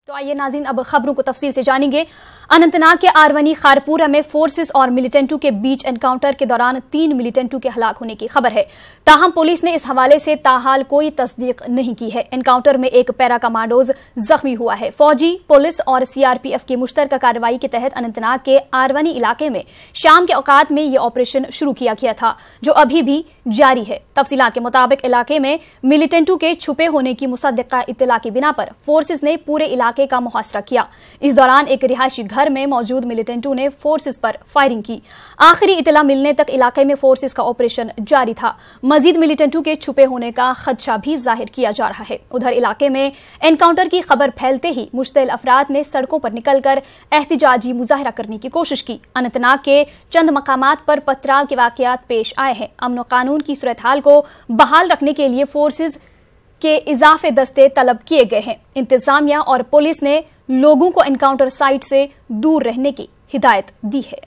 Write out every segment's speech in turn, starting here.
तो आइए नाज़रीन, अब खबरों को तफसील से जानेंगे। अनंतनाग के आरवनी खारपुरा में फोर्सेस और मिलिटेंटों के बीच एनकाउंटर के दौरान 3 मिलिटेंटों के हलाक होने की खबर है। ताहम पुलिस ने इस हवाले से ताहाल कोई तस्दीक नहीं की है। एनकाउंटर में एक पैरा कमांडोज जख्मी हुआ है। फौजी, पुलिस और सीआरपीएफ की मुश्तरका कार्रवाई के तहत अनंतनाग के आरवनी इलाके में शाम के औकात में यह ऑपरेशन शुरू किया गया था, जो अभी भी जारी है। तफसीलात के मुताबिक इलाके में मिलिटेंटों के छुपे होने की मुसद्दका इत्तला की बिना पर फोर्सेस ने पूरे इलाके का मुहासरा किया। इस दौरान एक रिहायशी घर में मौजूद मिलिटेंटों ने फोर्सेस पर फायरिंग की। आखिरी इत्तला मिलने तक इलाके में फोर्सेस का ऑपरेशन जारी था। मजीद मिलिटेंटों के छुपे होने का खदशा भी जाहिर किया जा रहा है। उधर इलाके में एनकाउंटर की खबर फैलते ही मुश्तइल अफराद ने सड़कों पर निकलकर एहतिजाजी मुजाहरा करने की कोशिश की। अनंतनाग के चंद मकामात पर पथराव के वाकयात पेश आए हैं। अमन और कानून की सूरत हाल को बहाल रखने के लिए फोर्सेस के इजाफे दस्ते तलब किए गए हैं। इंतजामिया और पुलिस ने लोगों को एनकाउंटर साइट से दूर रहने की हिदायत दी है।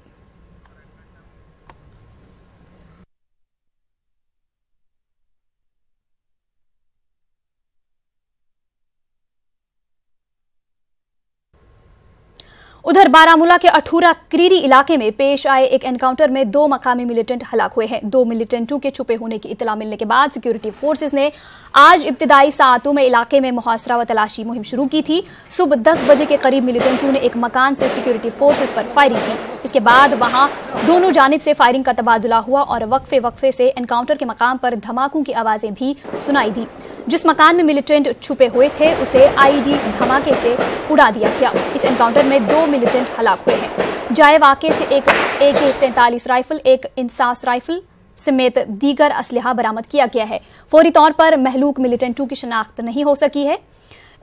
उधर बारामूला के अठूरा क्रीरी इलाके में पेश आए एक एनकाउंटर में 2 मकामी मिलिटेंट हलाक हुए हैं। 2 मिलिटेंटों के छुपे होने की इत्तला मिलने के बाद सिक्योरिटी फोर्सेस ने आज इब्तिदाई सातों में इलाके में मुहासरा व तलाशी मुहिम शुरू की थी। सुबह 10 बजे के करीब मिलिटेंटों ने एक मकान से सिक्योरिटी फोर्सेस पर फायरिंग की। इसके बाद वहां दोनों जानिब से फायरिंग का तबादुला हुआ और वक्फे से एनकाउंटर के मकाम पर धमाकों की आवाजें भी सुनाई दी। जिस मकान में मिलिटेंट छुपे हुए थे उसे आईडी धमाके से उड़ा दिया गया। इस एनकाउंटर में 2 मिलिटेंट हलाक हुए हैं। जाए वाक़े से एक AK-47 राइफल, एक इंसास राइफल समेत दीगर असलहा बरामद किया गया है। फौरी तौर पर महलूक मिलिटेंटों की शनाख्त नहीं हो सकी है।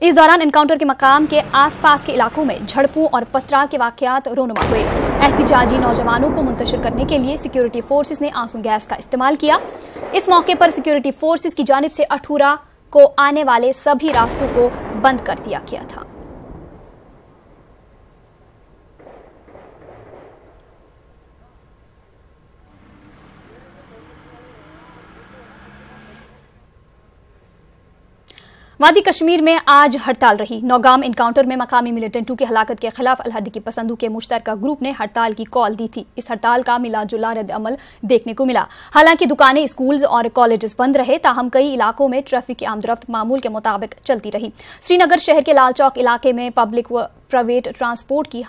इस दौरान एनकाउंटर के मकाम के आसपास के इलाकों में झड़पों और पथराव के वाकयात रोनुमा हुए। एहतिजाजी नौजवानों को मुंतशिर करने के लिए सिक्योरिटी फोर्सेस ने आंसू गैस का इस्तेमाल किया। इस मौके पर सिक्योरिटी फोर्सेस की जानिब से अठूरा को आने वाले सभी रास्तों को बंद कर दिया गया था। वादी कश्मीर में आज हड़ताल रही। नौगाम एनकाउंटर में मकामी मिलिटेंटों की हलाकत के खिलाफ अलहदी की पसंदों के मुश्तरका ग्रुप ने हड़ताल की कॉल दी थी। इस हड़ताल का मिला-जुला रद्द अमल देखने को मिला। हालांकि दुकानें, स्कूल्स और कॉलेजेस बंद रहे, ताहम कई इलाकों में ट्रैफिक की आमदरफ्त मामूल के मुताबिक चलती रही। श्रीनगर शहर के लाल चौक इलाके में पब्लिक व प्राइवेट ट्रांसपोर्ट की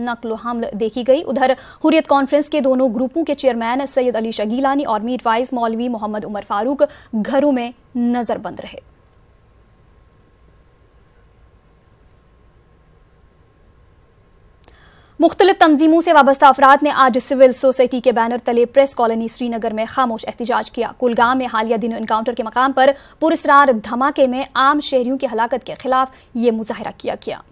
नकलो हमल देखी गई। उधर हुर्रियत कॉन्फ्रेंस के दोनों ग्रुपों के चेयरमैन सैयद अली शाह गिलानी और मीरवाइज मौलवी मोहम्मद उमर फारूक घरों में नजरबंद रहे। मुख्तलिफ तंजीमों से वाबस्ता अफराद ने आज सिविल सोसाइटी के बैनर तले प्रेस कॉलोनी श्रीनगर में खामोश एहतिजाज किया। कुलगाम में हालिया दिनों एनकाउंटर के मकाम पर पुरस्रार धमाके में आम शहरियों की हलाकत के खिलाफ ये मुजाहरा किया गया।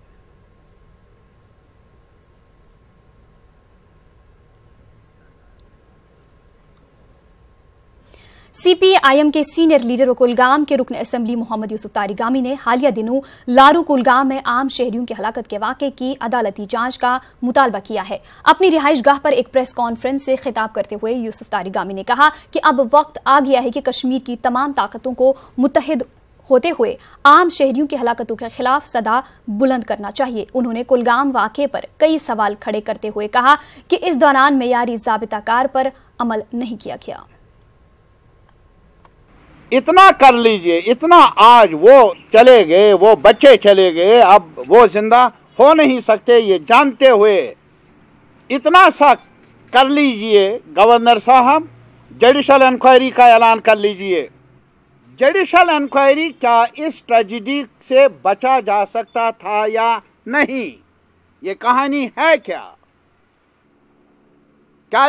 CPIM के सीनियर लीडर व कुलगाम के रुकन असेंबली मोहम्मद यूसुफ तारिगामी ने हालिया दिनों लारू कुलगाम में आम शहरियों की हलाकत के वाक़े की अदालती जांच का मुतालबा किया है। अपनी रिहाइश गाह पर एक प्रेस कॉन्फ्रेंस से खिताब करते हुए यूसुफ तारिगामी ने कहा कि अब वक्त आ गया है कि कश्मीर की तमाम ताकतों को मुत्तहिद होते हुए आम शहरियों की हलाकतों के खिलाफ सदा बुलंद करना चाहिए। उन्होंने कुलगाम वाक़े पर कई सवाल खड़े करते हुए कहा कि इस दौरान मेयारी ज़ाबिताकार पर अमल नहीं किया गया। इतना कर लीजिए, इतना आज वो चले गए, वो बच्चे चले गए, अब वो जिंदा हो नहीं सकते ये जानते हुए इतना सा कर लीजिए। गवर्नर साहब, जुडिशल इंक्वायरी का ऐलान कर लीजिए। जुडिशल इंक्वायरी, क्या इस ट्रेजिडी से बचा जा सकता था या नहीं? ये कहानी है क्या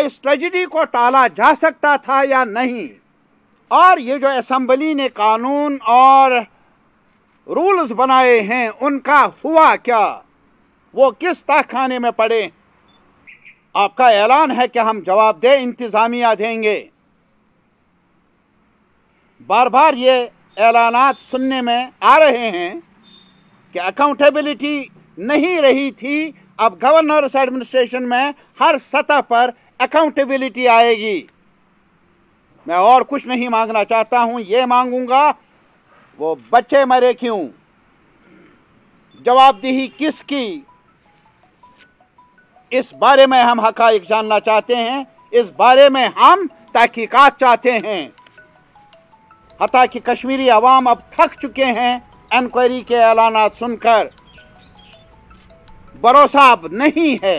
इस ट्रेजिडी को टाला जा सकता था या नहीं? और ये जो असेंबली ने कानून और रूल्स बनाए हैं उनका हुआ क्या? वो किस तहखाने में पड़े? आपका ऐलान है कि हम जवाबदेह इंतजामिया देंगे। बार बार ये ऐलानात सुनने में आ रहे हैं कि अकाउंटेबिलिटी नहीं रही थी। अब गवर्नर्स एडमिनिस्ट्रेशन में हर सतह पर अकाउंटेबिलिटी आएगी। मैं और कुछ नहीं मांगना चाहता हूं, ये मांगूंगा वो बच्चे मरे क्यों, जवाबदेही किसकी? इस बारे में हम हक़ाइक़ जानना चाहते हैं। इस बारे में हम तहकीकात चाहते हैं। हत्ता कि कश्मीरी अवाम अब थक चुके हैं इंक्वायरी के ऐलानात सुनकर। भरोसा अब नहीं है।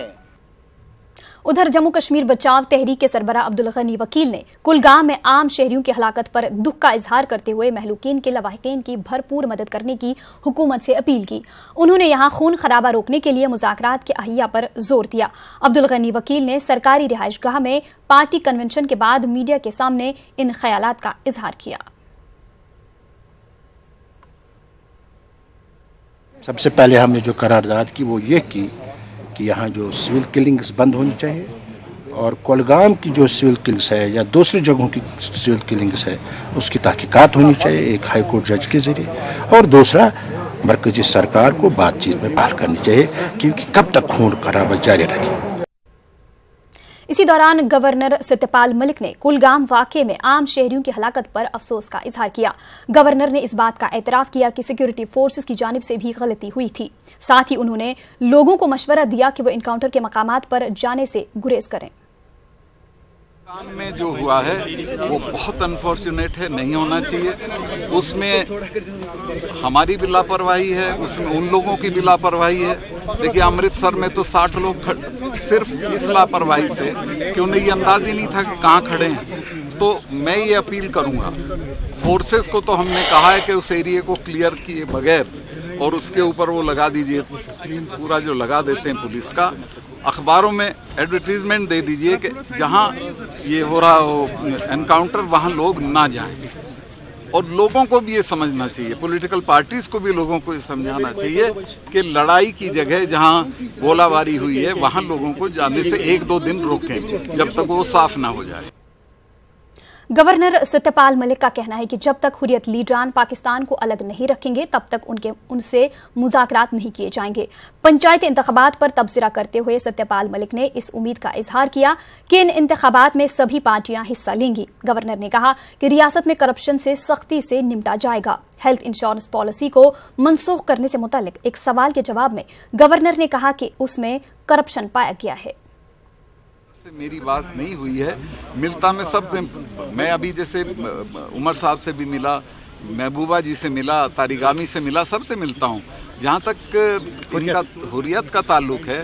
उधर जम्मू कश्मीर बचाव तहरीक के सरबराह अब्दुल गनी वकील ने कुलगाम में आम शहरियों की हलाकत पर दुख का इजहार करते हुए महलूकीन के लवाहिकीन की भरपूर मदद करने की हुकूमत से अपील की। उन्होंने यहां खून खराबा रोकने के लिए मुज़ाकरात के अहिया पर जोर दिया। अब्दुल गनी वकील ने सरकारी रिहाइशगाह में पार्टी कन्वेंशन के बाद मीडिया के सामने इन ख्यालात का इजहार किया। सबसे पहले हमने जो करारदाद की वो ये की कि यहाँ जो सिविल किलिंग्स बंद होनी चाहिए और कुलगाम की जो सिविल किलिंग्स है या दूसरी जगहों की सिविल किलिंग्स है उसकी तहकीकात होनी चाहिए एक हाई कोर्ट जज के जरिए, और दूसरा मरकजी सरकार को बातचीत में बाहर करनी चाहिए क्योंकि कब तक खून खराबा जारी रखे। इसी दौरान गवर्नर सत्यपाल मलिक ने कुलगाम वाकये में आम शहरियों की हलाकत पर अफसोस का इजहार किया। गवर्नर ने इस बात का एतराफ किया कि सिक्योरिटी फोर्सेस की जानिब से भी गलती हुई थी। साथ ही उन्होंने लोगों को मशवरा दिया कि वो इनकाउंटर के मकामात पर जाने से गुरेज करें। काम में जो हुआ है वो बहुत अनफॉर्चुनेट है, नहीं होना चाहिए। उसमें हमारी भी लापरवाही है, उसमें उन लोगों की भी लापरवाही है। देखिए अमृतसर में तो 60 लोग सिर्फ इस लापरवाही से कि उन्हें ये अंदाज ही नहीं था कि कहाँ खड़े हैं। तो मैं ये अपील करूँगा फोर्सेस को, तो हमने कहा है कि उस एरिया को क्लियर किए बगैर और उसके ऊपर वो लगा दीजिए पूरा जो लगा देते हैं पुलिस का, अखबारों में एडवर्टीजमेंट दे दीजिए कि जहां ये हो रहा हो एनकाउंटर वहां लोग ना जाएं। और लोगों को भी ये समझना चाहिए, पॉलिटिकल पार्टीज को भी लोगों को ये समझाना चाहिए कि लड़ाई की जगह जहां गोलाबारी हुई है वहां लोगों को जाने से 1-2 दिन रोकें जब तक वो साफ ना हो जाए। गवर्नर सत्यपाल मलिक का कहना है कि जब तक हुर्रियत लीडरान पाकिस्तान को अलग नहीं रखेंगे तब तक उनसे मुज़ाकरात नहीं किए जाएंगे। पंचायती इंतखाबात पर तबसरा करते हुए सत्यपाल मलिक ने इस उम्मीद का इजहार किया कि इन इंतखाबात में सभी पार्टियां हिस्सा लेंगी। गवर्नर ने कहा कि रियासत में करप्शन से सख्ती से निपटा जाएगा। हेल्थ इंश्योरेंस पॉलिसी को मनसूख करने से मुतालिक एक सवाल के जवाब में गवर्नर ने कहा कि उसमें करप्शन पाया गया है। से मेरी बात नहीं हुई है, मिलता मैं सबसे, मैं अभी जैसे उमर साहब से भी मिला, महबूबा जी से मिला, तारिगामी से मिला, सबसे मिलता हूँ। जहाँ तक इनका हुर्रियत का ताल्लुक है,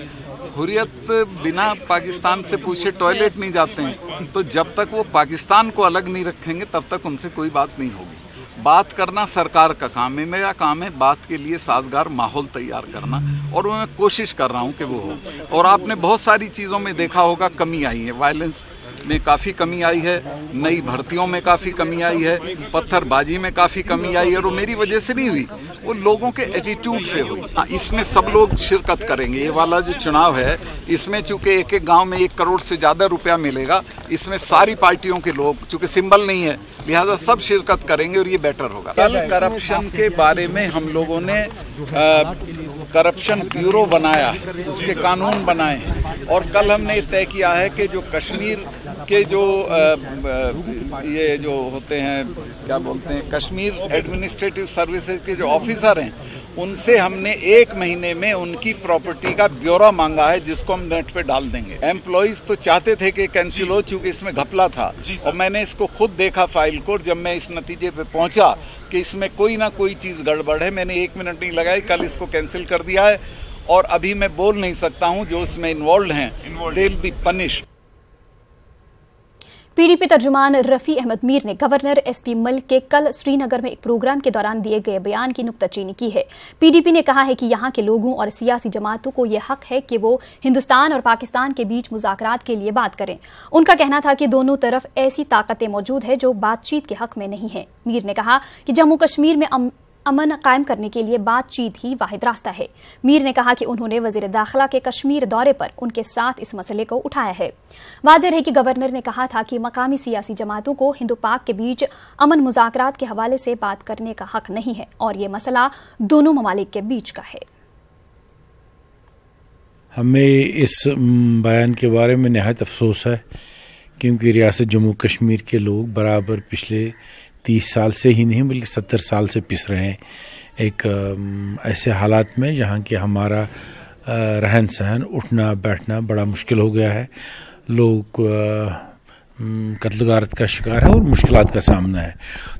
हुर्रियत बिना पाकिस्तान से पूछे टॉयलेट नहीं जाते हैं। तो जब तक वो पाकिस्तान को अलग नहीं रखेंगे तब तक उनसे कोई बात नहीं होगी। बात करना सरकार का काम है, मेरा काम है बात के लिए साजगार माहौल तैयार करना, और मैं कोशिश कर रहा हूं कि वो हो। और आपने बहुत सारी चीज़ों में देखा होगा कमी आई है, वायलेंस में काफ़ी कमी आई है, नई भर्तियों में काफ़ी कमी आई है, पत्थरबाजी में काफ़ी कमी आई है। और वो मेरी वजह से नहीं हुई, वो लोगों के एटीट्यूड से हुई। इसमें सब लोग शिरकत करेंगे। ये वाला जो चुनाव है इसमें चूंकि एक एक गांव में 1 करोड़ से ज़्यादा रुपया मिलेगा, इसमें सारी पार्टियों के लोग, चूंकि सिंबल नहीं है लिहाजा सब शिरकत करेंगे और ये बेटर होगा। कल करप्शन के बारे में हम लोगों ने करप्शन ब्यूरो बनाया, उसके कानून बनाए हैं। और कल हमने तय किया है कि जो कश्मीर के जो ये जो होते हैं क्या बोलते हैं कश्मीर एडमिनिस्ट्रेटिव सर्विसेज के जो ऑफिसर हैं, उनसे हमने 1 महीने में उनकी प्रॉपर्टी का ब्यौरा मांगा है, जिसको हम नेट पे डाल देंगे। एम्प्लॉइज तो चाहते थे कि कैंसिल हो, चूंकि इसमें घपला था, और मैंने इसको खुद देखा फाइल को। जब मैं इस नतीजे पे पहुंचा कि इसमें कोई ना कोई चीज़ गड़बड़ है, मैंने 1 मिनट नहीं लगाई, कल इसको कैंसिल कर दिया है। और अभी मैं बोल नहीं सकता हूँ, जो इसमें इन्वॉल्व हैं they will be punished. PDP तर्जुमान रफी अहमद मीर ने गवर्नर एसपी मलिक के कल श्रीनगर में एक प्रोग्राम के दौरान दिए गए बयान की नुक्ताचीनी की है। पीडीपी ने कहा है कि यहां के लोगों और सियासी जमातों को यह हक है कि वो हिंदुस्तान और पाकिस्तान के बीच मुज़ाकरात के लिए बात करें। उनका कहना था कि दोनों तरफ ऐसी ताकतें मौजूद है जो बातचीत के हक में नहीं है। मीर ने कहा कि जम्मू कश्मीर में अमन कायम करने के लिए बातचीत ही वाहिद रास्ता है। मीर ने कहा कि उन्होंने वजीर दाखिला के कश्मीर दौरे पर उनके साथ इस मसले को उठाया है। वाज़ेह है कि गवर्नर ने कहा था कि मकामी सियासी जमातों को हिंदू पाक के बीच अमन मुज़ाकरात के हवाले से बात करने का हक नहीं है और ये मसला दोनों ममालिक के बीच का है। हमें इस बयान के बारे में निहायत अफसोस है, क्योंकि रियासत जम्मू कश्मीर के लोग बराबर पिछले 30 साल से ही नहीं बल्कि 70 साल से पिस रहे हैं एक ऐसे हालात में जहाँ कि हमारा रहन सहन उठना बैठना बड़ा मुश्किल हो गया है। लोग कत्ल गारत का शिकार है और मुश्किलात का सामना है।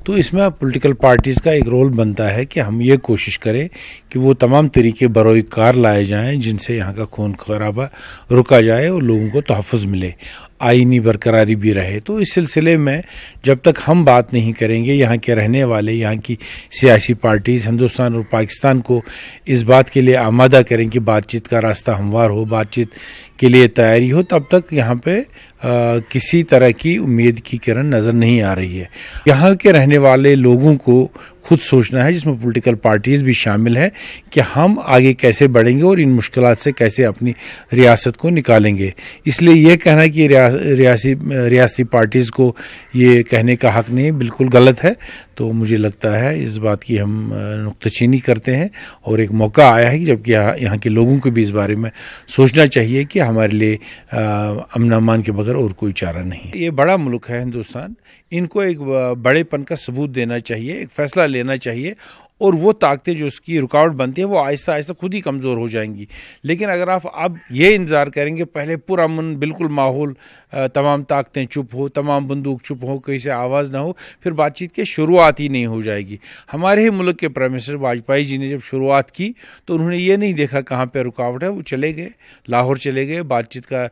तो इसमें पॉलिटिकल पार्टीज़ का एक रोल बनता है कि हम ये कोशिश करें कि वो तमाम तरीके बरोई कार लाए जाएं जिनसे यहाँ का खून खराबा रुका जाए और लोगों को तहफ़्फ़ुज़ मिले, आईनी बरकरारी भी रहे। तो इस सिलसिले में जब तक हम बात नहीं करेंगे, यहाँ के रहने वाले, यहाँ की सियासी पार्टीज़ हिंदुस्तान और पाकिस्तान को इस बात के लिए आमादा करें कि बातचीत का रास्ता हमवार हो, बातचीत के लिए तैयारी हो, तब तक यहाँ पे किसी तरह की उम्मीद की किरण नज़र नहीं आ रही है। यहाँ के रहने वाले लोगों को खुद सोचना है, जिसमें पॉलिटिकल पार्टीज़ भी शामिल है, कि हम आगे कैसे बढ़ेंगे और इन मुश्किलात से कैसे अपनी रियासत को निकालेंगे। इसलिए ये कहना कि रियासती पार्टीज़ को ये कहने का हक़ नहीं, बिल्कुल गलत है। तो मुझे लगता है इस बात की हम नुक्ताचीनी करते हैं और एक मौका आया है कि जबकि यहाँ के लोगों को भी इस बारे में सोचना चाहिए कि हमारे लिए अमन अमान के बगैर और कोई चारा नहीं। ये बड़ा मुल्क है हिंदुस्तान, इनको एक बड़ेपन का सबूत देना चाहिए, एक फ़ैसला लेना चाहिए और वो ताकतें जो उसकी रुकावट बनती है वो आहिस्ता आहिस्ता खुद ही कमज़ोर हो जाएंगी। लेकिन अगर आप अब ये इंतज़ार करेंगे पहले पुरअमन बिल्कुल माहौल, तमाम ताकतें चुप हो, तमाम बंदूक चुप हो, कहीं से आवाज़ ना हो, फिर बातचीत की शुरुआत ही नहीं हो जाएगी। हमारे ही मुल्क के प्राइम मिनिस्टर वाजपेयी जी ने जब शुरुआत की तो उन्होंने ये नहीं देखा कहाँ पर रुकावट है, वो चले गए, लाहौर चले गए, बातचीत का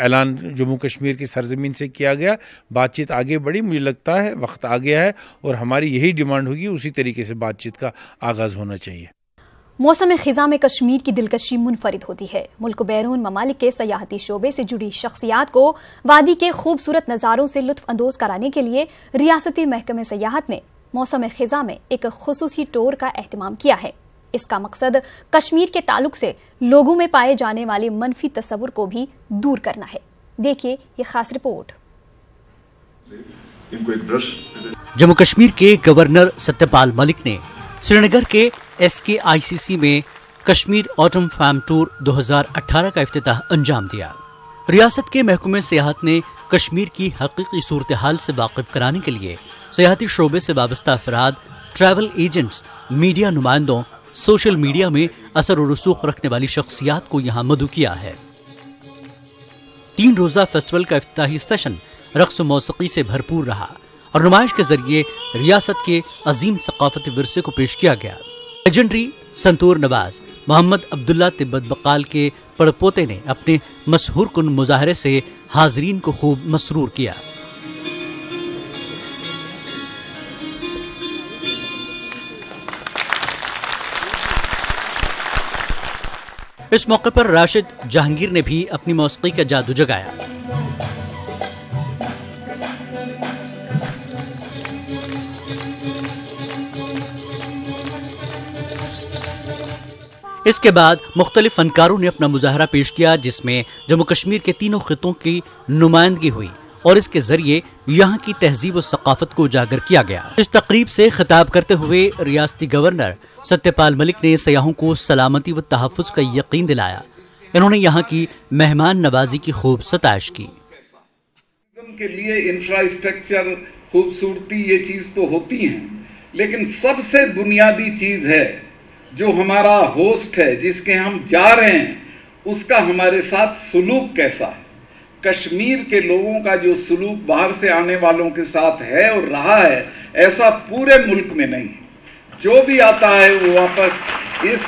ऐलान जम्मू कश्मीर की सरजमीन से किया गया, बातचीत आगे बढ़ी। मुझे लगता है वक्त आ गया है और हमारी यही डिमांड होगी, उसी तरीके से बातचीत का आगाज होना चाहिए। मौसम खिजा में कश्मीर की दिलकशी मुनफरिद होती है। मुल्क बैरून ममालिक के सयाहती शोबे से जुड़ी शख्सियात को वादी के खूबसूरत नज़ारों से लुत्फ अंदोज कराने के लिए रियासती महकमे सयाहत ने मौसम खिजा में एक खुसूसी टूर का एहतमाम किया है। इसका मकसद कश्मीर के ताल्लुक से लोगों में पाए जाने वाले मनफी तस्वुर को भी दूर करना है। देखिए ये खास रिपोर्ट। जम्मू कश्मीर के गवर्नर सत्यपाल मलिक ने श्रीनगर के SKICC में कश्मीर ऑटम फार्म टूर 2018 का इफ्तिताह अंजाम दिया। रियासत के महकमे सियाहत ने कश्मीर की हकीकी सूरत हाल से वाकिफ कराने के लिए सियाहती शोबे से वाबस्ता अफराद, ट्रैवल एजेंट्स, मीडिया नुमाइंदों, सोशल मीडिया में असर और रसूख रखने वाली शख्सियात को यहाँ मदऊ किया है। 3 रोजा फेस्टिवल का इफ्तिताही सेशन रक्स मौसीकी से भरपूर रहा और नुमाइश के जरिए रियासत के अजीम सकाफती विरसे को पेश किया गया। लेजेंडरी संतूर नवाज मोहम्मद अब्दुल्ला तिब्बत बकाल के पड़पोते ने अपने मशहूर कुन मुजाहरे से हाजरीन को खूब मसरूर किया। इस मौके पर राशिद जहांगीर ने भी अपनी मौसीकी का जादू जगाया। इसके बाद मुख्तलिफ फनकारों ने अपना मुजाहरा पेश किया, जिसमें जम्मू कश्मीर के तीनों खितों की नुमाइंदगी हुई और इसके जरिए यहाँ की तहजीब और सकाफत को उजागर किया गया। इस तकरीब से खिताब करते हुए रियासती गवर्नर सत्यपाल मलिक ने सयाहों को सलामती व तहफ़्फ़ुज़ का यकीन दिलाया। इन्होंने यहाँ की मेहमान नवाजी की खूब सताइश की। के लिए इंफ्रास्ट्रक्चर, खूबसूरती, ये चीज तो होती है, लेकिन सबसे बुनियादी चीज है जो हमारा होस्ट है, जिसके हम जा रहे हैं, उसका हमारे साथ सुलूक कैसा है। कश्मीर के लोगों का जो सुलूक बाहर से आने वालों के साथ है और रहा है, ऐसा पूरे मुल्क में नहीं है। जो भी आता है वो वापस इस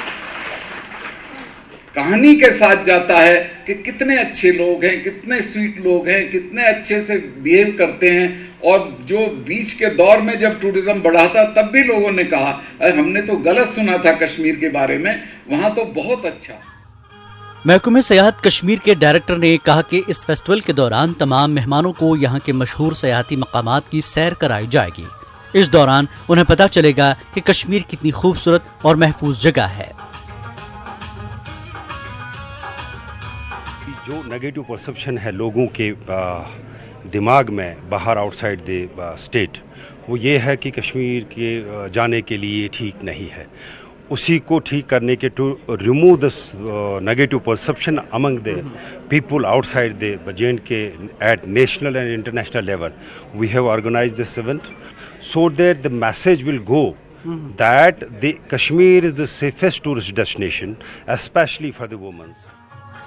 कहानी के साथ जाता है कि कितने अच्छे लोग हैं, कितने स्वीट लोग हैं, कितने अच्छे से बिहेव करते हैं। और जो बीच के दौर में जब टूरिज्म बढ़ा था तब भी लोगों ने कहा हमने तो गलत सुना था कश्मीर के बारे में, वहां तो बहुत अच्छा। महकमे सयाहत कश्मीर के डायरेक्टर ने कहा कि इस फेस्टिवल के दौरान तमाम मेहमानों को यहाँ के मशहूर सयाहती मकामात की सैर कराई जाएगी। इस दौरान उन्हें पता चलेगा कि कश्मीर कितनी खूबसूरत और महफूज जगह है। जो नेगेटिव परसेप्शन है लोगों के दिमाग में बाहर आउटसाइड द स्टेट, वो ये है कि कश्मीर के जाने के लिए ठीक नहीं है। उसी को ठीक करने के to remove this negative perception among the people outside the J&K at national and international level, we have organized this event so that the message will go that Kashmir is the safest tourist destination, especially for the women.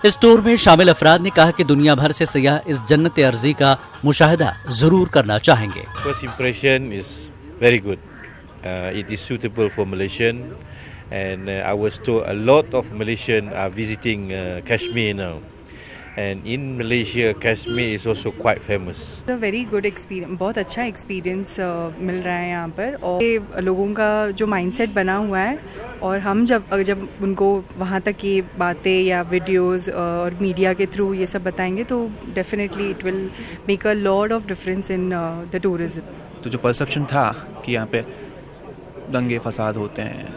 इस tour में शामिल अफराद ने कहा कि दुनिया भर से सयाह इस जन्नत अर्जी का मुशाहिदा जरूर करना चाहेंगे। First impression is very good. It is suitable for Malaysian, and I was told a lot of Malaysians are visiting Kashmir now. And in Malaysia, Kashmir is also quite famous. It's a very good experience. बहुत अच्छा experience मिल रहा है यहाँ पर, और लोगों का जो माइंडसेट बना हुआ है, और हम जब उनको वहाँ तक ये बातें या वीडियोस और मीडिया के थ्रू ये सब बताएंगे तो definitely it will make a lot of difference in the tourism. तो जो परसेप्शन था कि यहाँ पे दंगे फसाद होते हैं,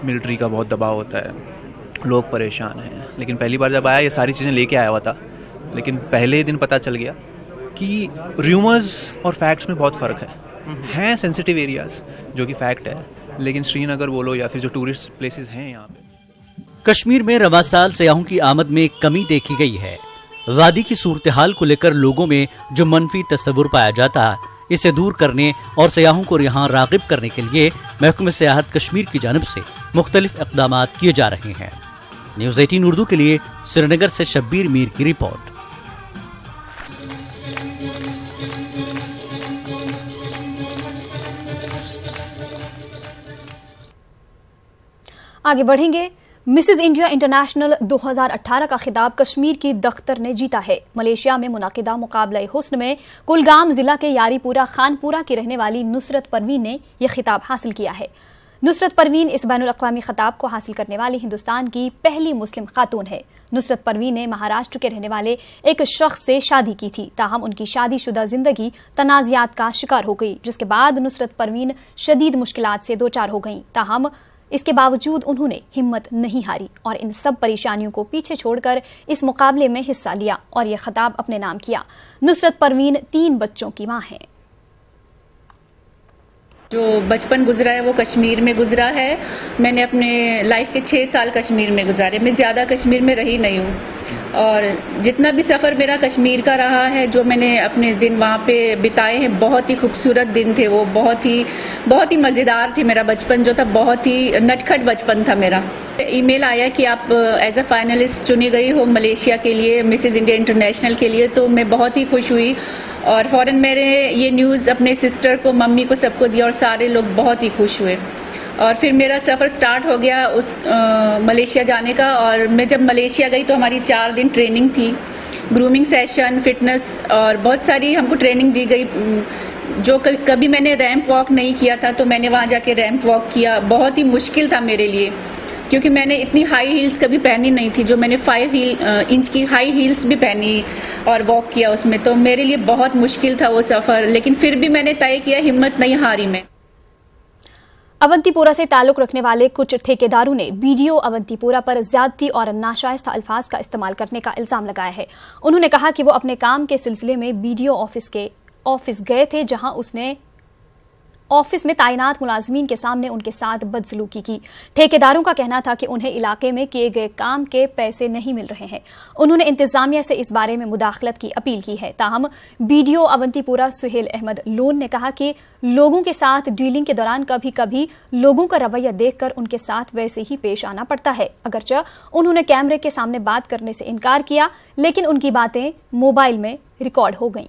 मिलिट्री का बहुत दबाव होता है, लोग परेशान हैं, लेकिन पहली बार जब आया ये सारी चीज़ें लेके आया हुआ था, लेकिन पहले ही दिन पता चल गया कि रूमर्स और फैक्ट्स में बहुत फ़र्क हैं सेंसिटिव एरियाज़ जो कि फैक्ट है, लेकिन श्रीनगर बोलो या फिर जो टूरिस्ट प्लेसेस हैं यहाँ पे। कश्मीर में रवा साल सयाहों की आमद में कमी देखी गई है। वादी की सूरत हाल को लेकर लोगों में जो मनफी तस्वुर पाया जाता है, इसे दूर करने और सयाहों को यहाँ राग़िब करने के लिए महकमे सियाहत कश्मीर की जानिब से मुख्तलिफ इक़दाम किए जा रहे हैं। न्यूज़ 18 उर्दू के लिए श्रीनगर से शब्बीर मीर की रिपोर्ट। आगे बढ़ेंगे। मिसेज इंडिया इंटरनेशनल 2018 का खिताब कश्मीर की दख्तर ने जीता है। मलेशिया में मुनाकिदा मुकाबला हुस्न में कुलगाम जिला के यारीपुरा खानपुरा की रहने वाली नुसरत परवीन ने यह खिताब हासिल किया है। नुसरत परवीन इस बैनुल अक़वामी खिताब को हासिल करने वाली हिंदुस्तान की पहली मुस्लिम खातून है। नुसरत परवीन ने महाराष्ट्र के रहने वाले एक शख्स से शादी की थी, ताहम उनकी शादीशुदा जिंदगी तनाज़ात का शिकार हो गई, जिसके बाद नुसरत परवीन शदीद मुश्किलात से दो चार हो गईं। ताहम इसके बावजूद उन्होंने हिम्मत नहीं हारी और इन सब परेशानियों को पीछे छोड़कर इस मुकाबले में हिस्सा लिया और यह खिताब अपने नाम किया। नुसरत परवीन 3 बच्चों की मां है। जो बचपन गुजरा है वो कश्मीर में गुजरा है। मैंने अपने लाइफ के 6 साल कश्मीर में गुजारे। मैं ज़्यादा कश्मीर में रही नहीं हूँ, और जितना भी सफ़र मेरा कश्मीर का रहा है, जो मैंने अपने दिन वहाँ पे बिताए हैं, बहुत ही खूबसूरत दिन थे वो, बहुत ही मज़ेदार थे। मेरा बचपन जो था बहुत ही नटखट बचपन था मेरा। ईमेल आया कि आप एज अ फाइनलिस्ट चुनी गई हो मलेशिया के लिए, मिसेज इंडिया इंटरनेशनल के लिए, तो मैं बहुत ही खुश हुई और फ़ौरन मेरे ये न्यूज़ अपने सिस्टर को, मम्मी को, सबको दिया और सारे लोग बहुत ही खुश हुए। और फिर मेरा सफ़र स्टार्ट हो गया उस मलेशिया जाने का। और मैं जब मलेशिया गई तो हमारी 4 दिन ट्रेनिंग थी, ग्रूमिंग सेशन, फिटनेस और बहुत सारी हमको ट्रेनिंग दी गई। जो कभी मैंने रैंप वॉक नहीं किया था तो मैंने वहाँ जाके रैंप वॉक किया। बहुत ही मुश्किल था मेरे लिए, क्योंकि मैंने इतनी हाई हील्स कभी पहनी नहीं थी। जो मैंने 5 इंच की हाई हील्स भी पहनी और वॉक किया उसमें, तो मेरे लिए बहुत मुश्किल था वो सफ़र, लेकिन फिर भी मैंने तय किया, हिम्मत नहीं हारी मैं। अवंतीपोरा से ताल्लुक रखने वाले कुछ ठेकेदारों ने बीडीओ अवंतीपोरा पर ज्यादती और नाशाइस्ता अल्फाज का इस्तेमाल करने का इल्जाम लगाया है। उन्होंने कहा कि वो अपने काम के सिलसिले में बीडीओ ऑफिस गए थे, जहां उसने ऑफिस में तैनात मुलाजमीन के सामने उनके साथ बदसलूकी की। ठेकेदारों का कहना था कि उन्हें इलाके में किए गए काम के पैसे नहीं मिल रहे हैं। उन्होंने इंतजामिया से इस बारे में मुदाखलत की अपील की है। ताहम बीडीओ अवंतीपोरा सुहेल अहमद लोन ने कहा कि लोगों के साथ डीलिंग के दौरान कभी कभी लोगों का रवैया देखकर उनके साथ वैसे ही पेश आना पड़ता है। अगरचे उन्होंने कैमरे के सामने बात करने से इनकार किया, लेकिन उनकी बातें मोबाइल में रिकॉर्ड हो गईं।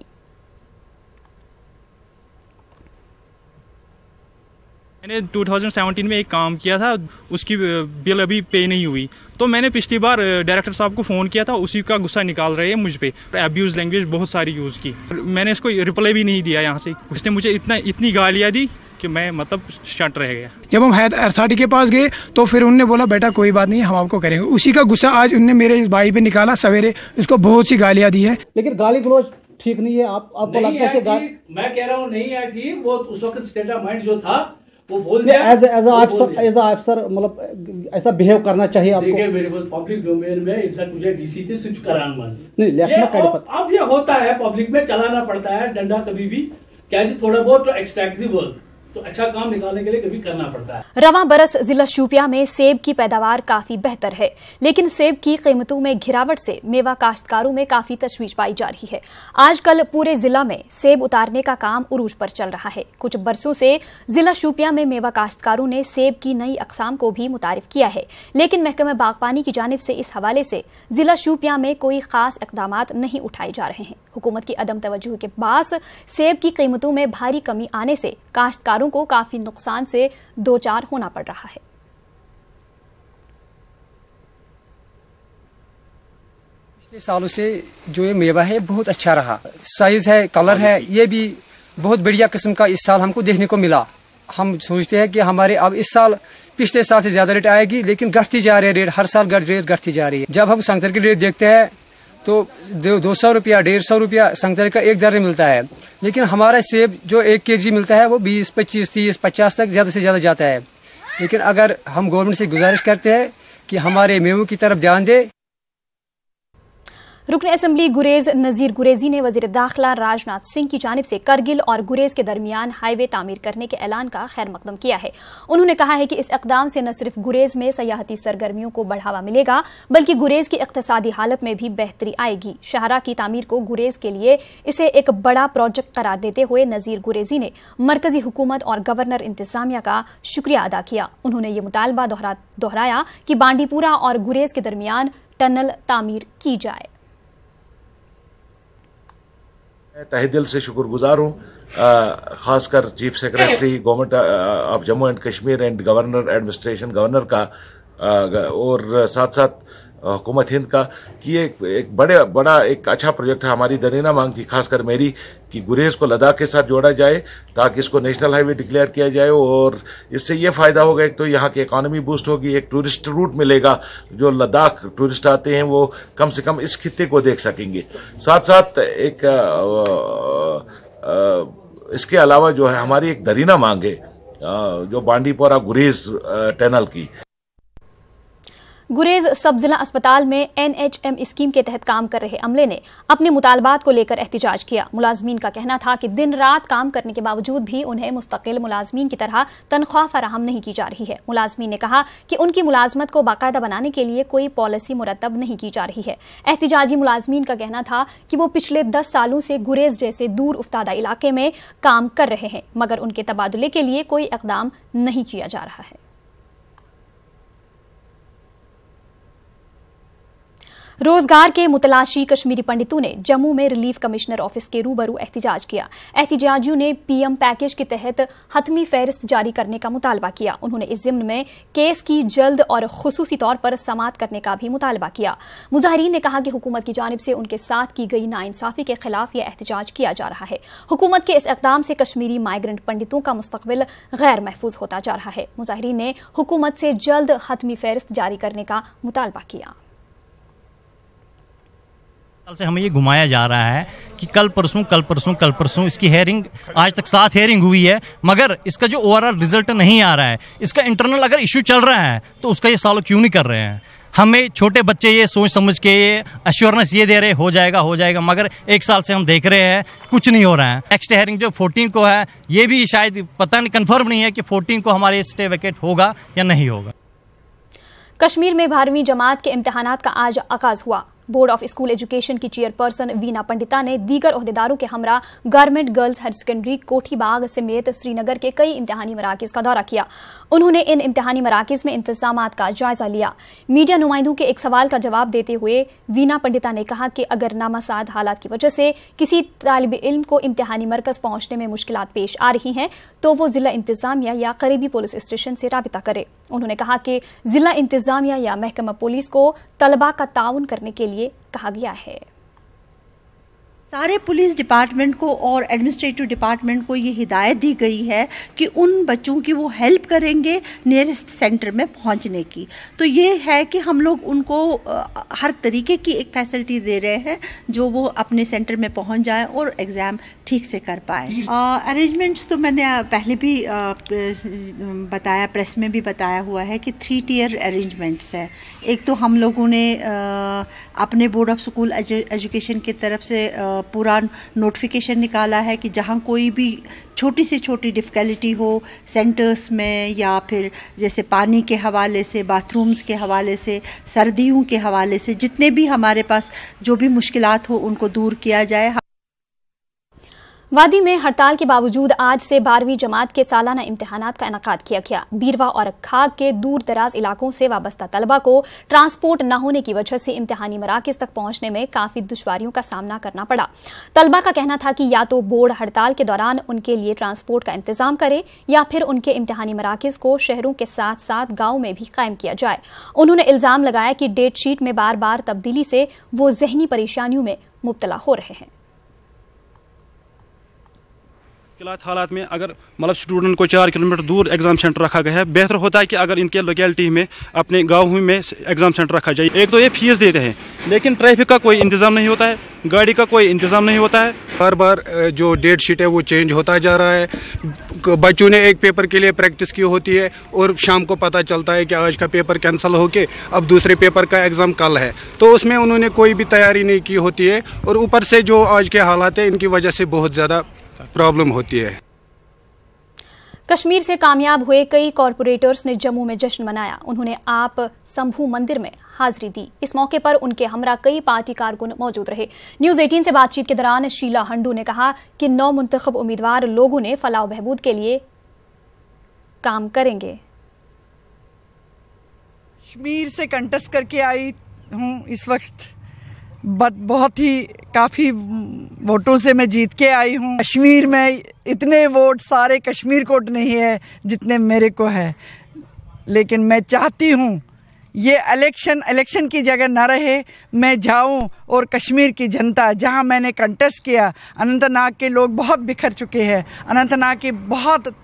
मैंने 2017 में एक काम किया था, उसकी बिल अभी पे नहीं हुई, तो मैंने पिछली बार डायरेक्टर साहब को फ़ोन किया था, उसी का गुस्सा निकाल रहे हैं मुझ पे। अब्यूज़ लैंग्वेज बहुत सारी यूज़ की, मैंने इसको रिप्लाई भी नहीं दिया यहाँ से। उसने मुझे इतनी गालियाँ दी कि मैं मतलब शट रह गया। जब हम हैदर अथॉरिटी के पास गए तो फिर उन्होंने बोला बेटा कोई बात नहीं, हम आपको करेंगे। उसी का गुस्सा आज उनने मेरे भाई पे निकाला। सवेरे उसको बहुत सी गालियाँ दी है, लेकिन गाली गलौज ठीक नहीं है। आपको लगता है कि मैं कह रहा हूँ नहीं है ठीक, वो उस वक्त स्टेट ऑफ माइंड जो था वो बोल दिया। एज अफसर मतलब ऐसा बिहेव करना चाहिए आपको। देखिए मेरे पास पब्लिक डोमेन में इनसे मुझे डीसी थी स्विच कराना नहीं, अब ये होता है, पब्लिक में चलाना पड़ता है डंडा कभी भी। क्या जी थोड़ा बहुत तो एक्सट्रैक्ट दी वर्क तो अच्छा काम निकालने के लिए कभी करना पड़ता है। रवां बरस जिला शोपियां में सेब की पैदावार काफी बेहतर है, लेकिन सेब की कीमतों में गिरावट से मेवा काश्तकारों में काफी तशवीश पाई जा रही है। आजकल पूरे जिला में सेब उतारने का काम उरूज पर चल रहा है। कुछ बरसों से जिला शोपियां में मेवा काश्तकारों ने सेब की नई अकसाम को भी मुतारिफ किया है, लेकिन महकमा बागबानी की जानिब से इस हवाले से जिला शोपियां में कोई खास इकदामात नहीं उठाए जा रहे हैं। हुकूमत की अदम तवज्जो के बास सेब की कीमतों में भारी कमी आने से काश्तकारों को काफी नुकसान से दो चार होना पड़ रहा है। पिछले सालों से जो ये मेवा है बहुत अच्छा रहा, साइज है, कलर है, ये भी बहुत बढ़िया किस्म का इस साल हमको देखने को मिला। हम सोचते हैं कि हमारे अब इस साल पिछले साल से ज्यादा रेट आएगी, लेकिन घटती जा रही है रेट, हर साल रेट घटती जा रही है। जब हम संगतर की रेट देखते हैं तो 200 रुपया 150 रुपया संगतरे का एक दर्जन मिलता है, लेकिन हमारा सेब जो 1 kg मिलता है वो 20, 25, 30, 50 तक ज्यादा से ज्यादा जाता है। लेकिन अगर हम गवर्नमेंट से गुजारिश करते हैं कि हमारे मेवों की तरफ ध्यान दे। रुकन असेंबली गुरेज नजीर गुरेजी ने वजीर दाखिला राजनाथ सिंह की जानिब से करगिल और गुरेज के दरमियान हाईवे तामीर करने के ऐलान का खैर मकदम किया है। उन्होंने कहा है कि इस इकदाम से न सिर्फ गुरेज में सयाहती सरगर्मियों को बढ़ावा मिलेगा, बल्कि गुरेज की इक्तिसादी हालत में भी बेहतरी आएगी। शाहरा की तामीर को गुरेज के लिए इसे एक बड़ा प्रोजेक्ट करार देते हुए नजीर गुरेजी ने मरकजी हुकूमत और गवर्नर इंतजामिया का शुक्रिया अदा किया। उन्होंने ये मुतालबा दोहराया कि बांडीपुरा और गुरेज के दरमियान टनल तामीर की जाए। मैं तहे दिल से शुक्रगुजार हूँ, खासकर chief secretary government of Jammu and Kashmir and governor administration governor का और साथ साथ हुकूमत हिंद का कि एक बड़ा एक अच्छा प्रोजेक्ट है। हमारी दरीना मांग थी, खासकर मेरी, कि गुरेज को लद्दाख के साथ जोड़ा जाए ताकि इसको नेशनल हाईवे डिक्लेयर किया जाए और इससे ये फायदा होगा, एक तो यहाँ की इकॉनमी बूस्ट होगी, एक टूरिस्ट रूट मिलेगा, जो लद्दाख टूरिस्ट आते हैं वो कम से कम इस खित्ते को देख सकेंगे। साथ साथ एक इसके अलावा जो है हमारी एक दरीना मांग है जो बांडीपोरा गुरेज टनल की। गुरेज सब जिला अस्पताल में NHM स्कीम के तहत काम कर रहे अमले ने अपने मुतालबात को लेकर एहतिजाज किया। मुलाजमीन का कहना था कि दिन रात काम करने के बावजूद भी उन्हें मुस्तकिल मुलाजमीन की तरह तनख्वाह फराहम नहीं की जा रही है। मुलाजमीन ने कहा कि उनकी मुलाजमत को बाकायदा बनाने के लिए कोई पॉलिसी मुरतब नहीं की जा रही है। एहतिजाजी मुलाजमीन का कहना था कि वो पिछले 10 सालों से गुरेज जैसे दूर उफ्तादा इलाके में काम कर रहे हैं, मगर उनके तबादले के लिए कोई इकदाम नहीं किया जा रहा है। रोजगार के मुतलाशी कश्मीरी पंडितों ने जम्मू में रिलीफ कमिश्नर ऑफिस के रूबरू एहतिजाज किया। एहतिजाजियों ने PM पैकेज के तहत हतमी फहरिस्त जारी करने का मुतालबा किया। उन्होंने इस जिम्न में केस की जल्द और खुसूसी तौर पर समाअत करने का भी मुतालबा किया। मुजाहिरीन ने कहा कि हुकूमत की जानिब से उनके साथ की गई नाइंसाफी के खिलाफ यह एहतिजाज किया जा रहा है। हुकूमत के इस इक़दाम से कश्मीरी माइग्रेंट पंडितों का मुस्तकबिल गैर महफूज होता जा रहा है। मुजाहिरीन ने हुकूमत से जल्द हतमी फहरिस्त जारी करने का मुतालबा किया। से हमें ये घुमाया जा रहा है कि कल परसों इसकी हेयरिंग, आज तक 7 हेयरिंग हुई है, मगर इसका जो ओवरऑल रिजल्ट नहीं आ रहा है। इसका इंटरनल अगर इशू चल रहा है तो उसका ये सॉल्व क्यों नहीं कर रहे हैं। हमें छोटे बच्चे ये सोच समझ के ये एश्योरेंस ये दे रहे हो जाएगा, मगर 1 साल से हम देख रहे हैं कुछ नहीं हो रहा है। नेक्स्ट हेयरिंग जो 14 को है, ये भी शायद पता नहीं, कन्फर्म नहीं है कि 14 को हमारे स्टे वैकेट होगा या नहीं होगा। कश्मीर में 12वीं जमात के इम्तिहानात का आज आगाज हुआ। बोर्ड ऑफ स्कूल एजुकेशन की चेयरपर्सन वीना पंडिता ने दीगर ओहदेदारों के हमरा गवर्नमेंट गर्ल्स हायर सेकेंडरी कोठी बाग समेत श्रीनगर के कई इम्तिहानी मराकिज का दौरा किया। उन्होंने इन इम्तिहानी मराकिज में इंतजामात का जायजा लिया। मीडिया नुमाइंदों के एक सवाल का जवाब देते हुए वीना पंडिता ने कहा कि अगर नामासाद हालात की वजह से किसी तालिब इल्म को इम्तिहानी मरकज पहुंचने में मुश्किलात पेश आ रही हैं तो वो जिला इंतजामिया या करीबी पुलिस स्टेशन से राबिता करे। उन्होंने कहा कि जिला इंतजामिया या महकमा पुलिस को तलबा का ताउन करने के लिए कहा गया है। सारे पुलिस डिपार्टमेंट को और एडमिनिस्ट्रेटिव डिपार्टमेंट को ये हिदायत दी गई है कि उन बच्चों की वो हेल्प करेंगे नियरेस्ट सेंटर में पहुंचने की। तो ये है कि हम लोग उनको हर तरीके की एक फैसिलिटी दे रहे हैं जो वो अपने सेंटर में पहुंच जाए और एग्ज़ाम ठीक से कर पाए। अरेंजमेंट्स तो मैंने पहले भी बताया, प्रेस में भी बताया हुआ है कि 3 टियर अरेंजमेंट्स है। एक तो हम लोगों ने अपने बोर्ड ऑफ स्कूल एजुकेशन की तरफ से पूरा नोटिफिकेशन निकाला है कि जहाँ कोई भी छोटी से छोटी डिफ़िकल्टी हो सेंटर्स में, या फिर जैसे पानी के हवाले से, बाथरूम्स के हवाले से, सर्दियों के हवाले से, जितने भी हमारे पास जो भी मुश्किलात हो उनको दूर किया जाए। वादी में हड़ताल के बावजूद आज से 12वीं जमात के सालाना इम्तिहानात का इनेकाद किया गया। बीरवा और खाग के दूर दराज इलाकों से वाबस्ता तलबा को ट्रांसपोर्ट न होने की वजह से इम्तिहानी मराकज तक पहुंचने में काफी दुश्वारियों का सामना करना पड़ा। तलबा का कहना था कि या तो बोर्ड हड़ताल के दौरान उनके लिए ट्रांसपोर्ट का इंतजाम करे या फिर उनके इम्तिहानी मराकज को शहरों के साथ साथ गाँव में भी कायम किया जाए। उन्होंने इल्जाम लगाया कि डेट शीट में बार बार तब्दीली से वो जहनी परेशानियों में मुब्तला हो रहे हैं। हालात में अगर मतलब स्टूडेंट को 4 किलोमीटर दूर एग्जाम सेंटर रखा गया है, बेहतर होता है कि अगर इनके लोकेलिटी में अपने गाँव में एग्जाम सेंटर रखा जाए। एक तो ये फीस देते हैं लेकिन ट्रैफिक का कोई इंतजाम नहीं होता है, गाड़ी का कोई इंतजाम नहीं होता है। बार बार जो डेट शीट है वो चेंज होता जा रहा है। बच्चों ने एक पेपर के लिए प्रैक्टिस की होती है और शाम को पता चलता है कि आज का पेपर कैंसिल होके अब दूसरे पेपर का एग्ज़ाम कल है, तो उसमें उन्होंने कोई भी तैयारी नहीं की होती है और ऊपर से जो आज के हालात है इनकी वजह से बहुत ज़्यादा प्रॉब्लम होती है। कश्मीर से कामयाब हुए कई कॉरपोरेटर्स ने जम्मू में जश्न मनाया। उन्होंने आप संभू मंदिर में हाजिरी दी। इस मौके पर उनके हमरा कई पार्टी कारकुन मौजूद रहे। न्यूज़ 18 से बातचीत के दौरान शीला हंडू ने कहा कि 9 मुंतखब उम्मीदवार लोगों ने फलाह बहबूद के लिए काम करेंगे। कश्मीर से कंटेस्ट करके आई हूँ इस वक्त, बट बहुत ही काफ़ी वोटों से मैं जीत के आई हूँ। कश्मीर में इतने वोट सारे कश्मीर को नहीं है जितने मेरे को है, लेकिन मैं चाहती हूँ ये इलेक्शन की जगह ना रहे। मैं जाऊं और कश्मीर की जनता, जहां मैंने कंटेस्ट किया, अनंतनाग के लोग बहुत बिखर चुके हैं। अनंतनाग की बहुत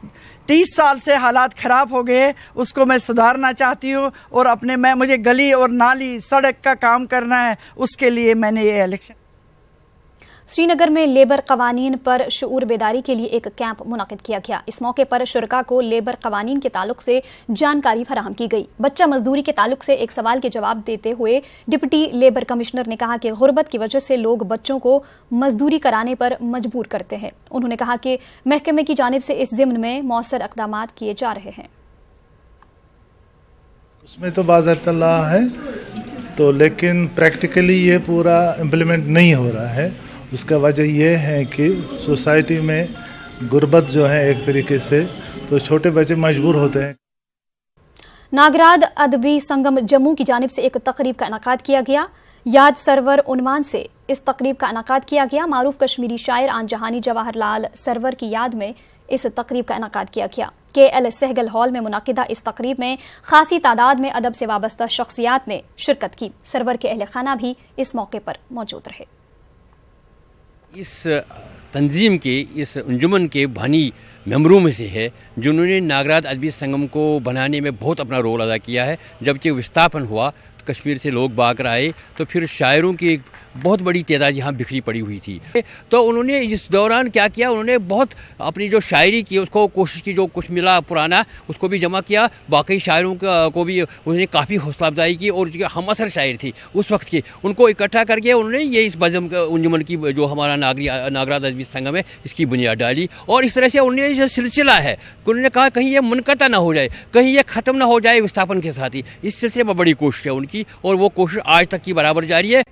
30 साल से हालात ख़राब हो गए, उसको मैं सुधारना चाहती हूं और मुझे गली और नाली सड़क का काम करना है, उसके लिए मैंने ये इलेक्शन। श्रीनगर में लेबर कवानीन पर शऊर बेदारी के लिए एक कैंप मुनक़िद किया गया। इस मौके पर शुरका को लेबर कवानीन के ताल्लुक से जानकारी फराहम की गई। बच्चा मजदूरी के ताल्लुक से एक सवाल के जवाब देते हुए डिप्टी लेबर कमिश्नर ने कहा कि गुर्बत की वजह से लोग बच्चों को मजदूरी कराने पर मजबूर करते हैं। उन्होंने कहा कि महकमे की जानिब से इस ज़िम्न में मौसर इक़दामात किए जा रहे हैं। उसमें तो बाज़ाब्ता है तो, लेकिन प्रैक्टिकली ये पूरा इम्प्लीमेंट नहीं हो रहा है। उसका वजह यह है कि सोसाइटी में गुर्बत जो है एक तरीके से, तो छोटे बच्चे मजबूर होते हैं। नागराद अदबी संगम जम्मू की जानिब से एक तकरीब का इनेकाद किया गया। याद सरवर उन्वान से इस तकरीब का इनेकाद किया गया। मारूफ कश्मीरी शायर आन जहानी जवाहरलाल सरवर की याद में इस तकरीब का इनेकाद किया गया। KL सहगल हॉल में मुनाकिदा इस तकरीब में खासी तादाद में अदब से वाबस्ता शख्सियात ने शिरकत की। सरवर के अहल खाना भी इस मौके पर मौजूद रहे। इस तंजीम के, इस अंजुमन के बानी मेंबरों में से है जिन्होंने नागराज अदबी संगम को बनाने में बहुत अपना रोल अदा किया है। जबकि विस्थापन हुआ, कश्मीर से लोग बाहर आए, तो फिर शायरों की एक बहुत बड़ी तादाद यहाँ बिखरी पड़ी हुई थी। तो उन्होंने इस दौरान क्या किया, उन्होंने बहुत अपनी जो शायरी की उसको कोशिश की, जो कुछ मिला पुराना उसको भी जमा किया। बाकी शायरों को भी उन्होंने काफ़ी हौसला अफजाई की और जो हम असर शायर थी उस वक्त की, उनको इकट्ठा करके उन्होंने ये इस बज़म अंजुमन की जो हमारा नागराज अदबी संगम है इसकी बुनियाद डाली। और इस तरह से उन्होंने जो सिलसिला है उन्होंने कहा कहीं ये मुनक़ता ना हो जाए, कहीं ये ख़त्म ना हो जाए विस्थापन के साथ ही। इस सिलसिले में बड़ी कोशिश है उनकी और वो कोशिश आज तक की बराबर जारी है।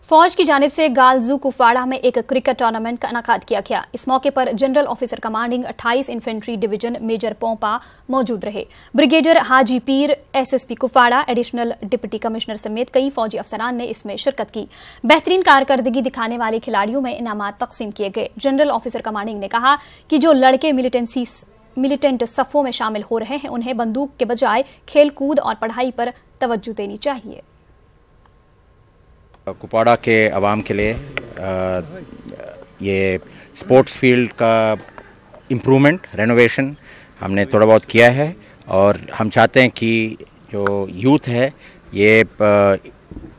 फौज की जानिब से गालजू कुफवाड़ा में एक क्रिकेट टूर्नामेंट का इनेकाद किया गया। इस मौके पर general officer commanding 28 infantry division major पोंपा मौजूद रहे। Brigadier Haji Pir, SSP Kupwara, additional deputy commissioner समेत कई फौजी अफसरान ने इसमें शिरकत की। बेहतरीन कारकर्दगी दिखाने वाले खिलाड़ियों में इनामात तकसीम किए गए। जनरल ऑफिसर कमांडिंग ने कहा कि जो लड़के मिलिटेंट सफ़ों में शामिल हो रहे हैं उन्हें बंदूक के बजाय खेल कूद और पढ़ाई पर तवज्जो देनी चाहिए। कुपवाड़ा के अवाम के लिए ये स्पोर्ट्स फील्ड का इम्प्रूवमेंट, रेनोवेशन हमने थोड़ा बहुत किया है और हम चाहते हैं कि जो यूथ है ये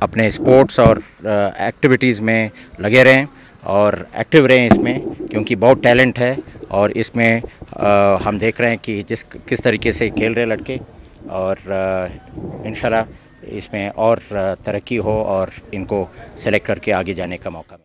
अपने स्पोर्ट्स और एक्टिविटीज़ में लगे रहें। और एक्टिव रहें इसमें, क्योंकि बहुत टैलेंट है और इसमें हम देख रहे हैं कि किस तरीके से खेल रहे लड़के, और इंशाल्लाह इसमें और तरक्की हो और इनको सेलेक्ट करके आगे जाने का मौका मिले।